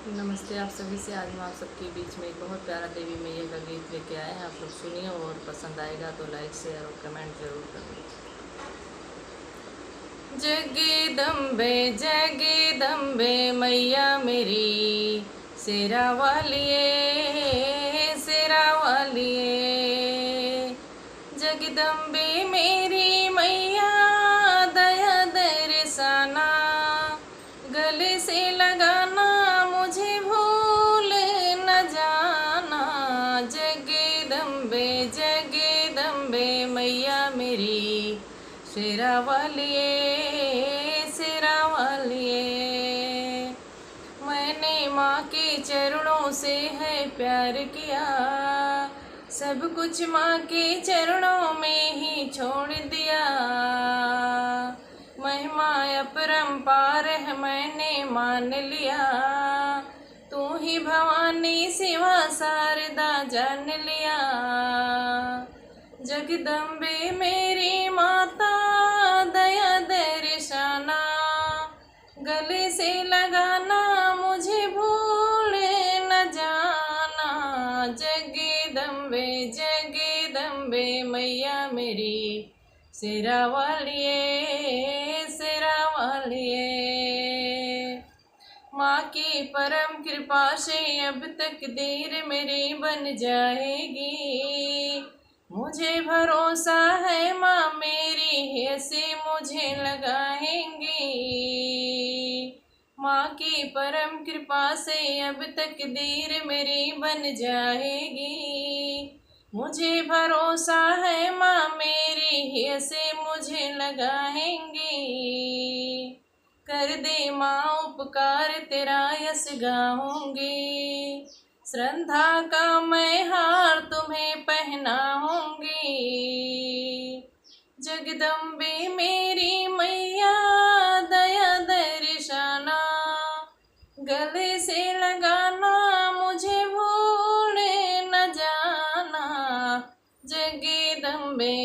नमस्ते आप सभी से। आज हम आप सबके बीच में एक बहुत प्यारा देवी मैया का गीत लेके आए हैं। आप लोग सुनिए और पसंद आएगा तो लाइक शेयर और कमेंट जरूर करिए। जगदम्बे मैया मेरी, शेरा वालिए शेरा वालिए। जगदम्बे मेरी मैया, दया दर्शाना, गले से लगाना, मुझे भूल न जाना। जगदम्बे मैया मेरी, शेरा वालिए शेरा वालिए। मैंने माँ के चरणों से है प्यार किया, सब कुछ माँ के चरणों में ही छोड़ दिया। महिमा अपरंपार है मैंने मान लिया, तू ही भवानी शिवा शारदा जान लिया। जगदम्बे मेरी माता, दया दर्शाना, गले से लगाना, मुझे भूल न जाना। जगदम्बे मैया मेरी, शेरा वालिए शेरा वालिए। माँ की परम कृपा से अब तक देर मेरी बन जाएगी। मुझे भरोसा है माँ मेरी ऐसे मुझे लगाएंगी। माँ की परम कृपा से अब तक देर मेरी बन जाएगी। मुझे भरोसा है माँ मेरी ऐसे मुझे लगाएंगी। कर दे माँ उपकार तेरा यश गाऊंगी, श्रद्धा का मैं हार तुम्हें पहनाऊंगी। जगदम्बे मेरी मैया, दया दर्शाना, गले से लगाना, मुझे भूल न जाना।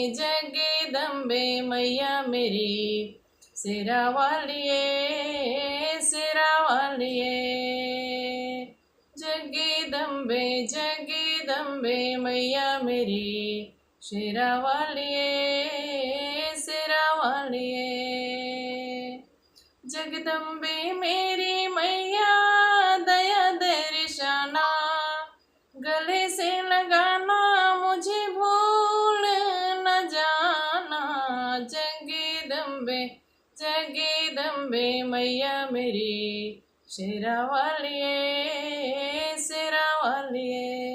जगदम्बे मैया मेरी, शेरा वालिए शेरा वालिए। जगदम्बे मैया मेरी, शेरा वालिए शेरा वालिए। जगदम्बे मेरी मैया, दया दर्शाना, गले से लगाना, मुझे भूल न जाना। जगदम्बे मैया मेरी, शेरा वालिए शेरा वालिए।